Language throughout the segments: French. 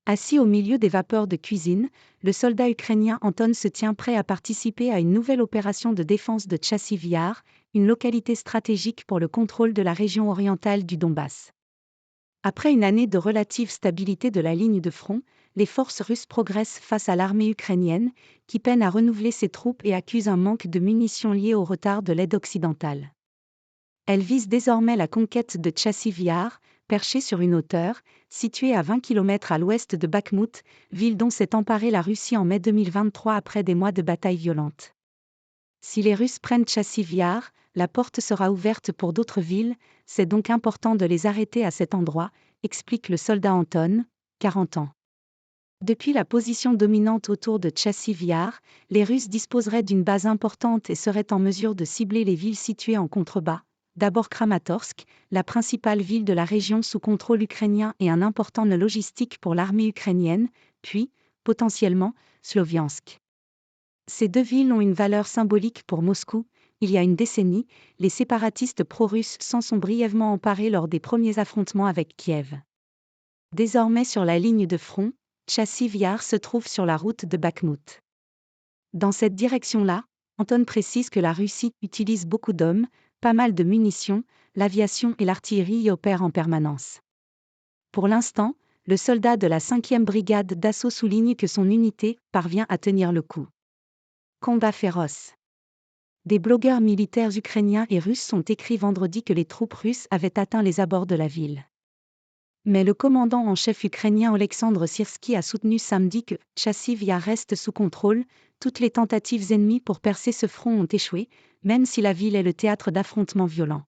Assis au milieu des vapeurs de cuisine, le soldat ukrainien Anton se tient prêt à participer à une nouvelle opération de défense de Chassiv Yar, une localité stratégique pour le contrôle de la région orientale du Donbass. Après une année de relative stabilité de la ligne de front, les forces russes progressent face à l'armée ukrainienne, qui peine à renouveler ses troupes et accuse un manque de munitions lié au retard de l'aide occidentale. Elle vise désormais la conquête de Chassiv Yar, perchée sur une hauteur, située à 20 km à l'ouest de Bakhmout, ville dont s'est emparée la Russie en mai 2023 après des mois de batailles violentes. Si les Russes prennent Chassiv Yar, la porte sera ouverte pour d'autres villes, c'est donc important de les arrêter à cet endroit, explique le soldat Anton, 40 ans. Depuis la position dominante autour de Chassiv Yar, les Russes disposeraient d'une base importante et seraient en mesure de cibler les villes situées en contrebas. D'abord Kramatorsk, la principale ville de la région sous contrôle ukrainien et un important nœud logistique pour l'armée ukrainienne, puis, potentiellement, Sloviansk. Ces deux villes ont une valeur symbolique pour Moscou. Il y a une décennie, les séparatistes pro-russes s'en sont brièvement emparés lors des premiers affrontements avec Kiev. Désormais sur la ligne de front, Chassiv Yar se trouve sur la route de Bakhmout. Dans cette direction-là, Anton précise que la Russie utilise beaucoup d'hommes, pas mal de munitions, l'aviation et l'artillerie y opèrent en permanence. Pour l'instant, le soldat de la 5e brigade d'assaut souligne que son unité parvient à tenir le coup. Combat féroce. Des blogueurs militaires ukrainiens et russes ont écrit vendredi que les troupes russes avaient atteint les abords de la ville. Mais le commandant en chef ukrainien Oleksandr Syrski a soutenu samedi que Chassiv Yar reste sous contrôle, toutes les tentatives ennemies pour percer ce front ont échoué, même si la ville est le théâtre d'affrontements violents.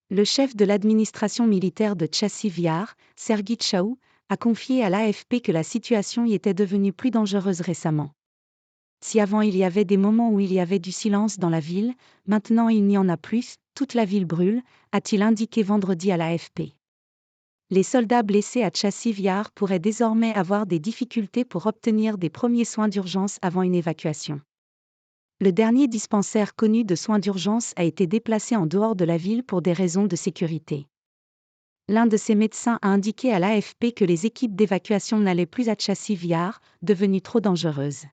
Le chef de l'administration militaire de Chassiv Yar, Serguy Tchaou, a confié à l'AFP que la situation y était devenue plus dangereuse récemment. Si avant il y avait des moments où il y avait du silence dans la ville, maintenant il n'y en a plus, toute la ville brûle, a-t-il indiqué vendredi à l'AFP. Les soldats blessés à Chassiv Yar pourraient désormais avoir des difficultés pour obtenir des premiers soins d'urgence avant une évacuation. Le dernier dispensaire connu de soins d'urgence a été déplacé en dehors de la ville pour des raisons de sécurité. L'un de ses médecins a indiqué à l'AFP que les équipes d'évacuation n'allaient plus à Chassiv Yar, devenues trop dangereuses.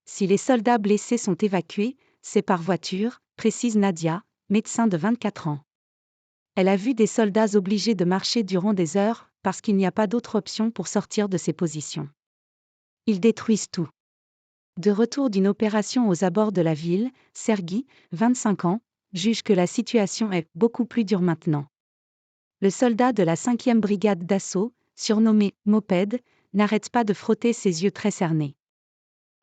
Si les soldats blessés sont évacués, c'est par voiture, précise Nadia, médecin de 24 ans. Elle a vu des soldats obligés de marcher durant des heures, parce qu'il n'y a pas d'autre option pour sortir de ces positions. Ils détruisent tout. De retour d'une opération aux abords de la ville, Serguy, 25 ans, juge que la situation est beaucoup plus dure maintenant. Le soldat de la 5e brigade d'assaut, surnommé « Moped », n'arrête pas de frotter ses yeux très cernés.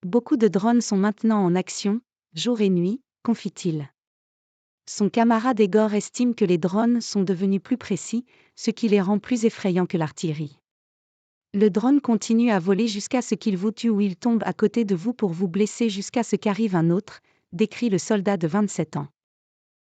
Beaucoup de drones sont maintenant en action, jour et nuit, confie-t-il. Son camarade Egor estime que les drones sont devenus plus précis, ce qui les rend plus effrayants que l'artillerie. Le drone continue à voler jusqu'à ce qu'il vous tue ou il tombe à côté de vous pour vous blesser jusqu'à ce qu'arrive un autre, décrit le soldat de 27 ans.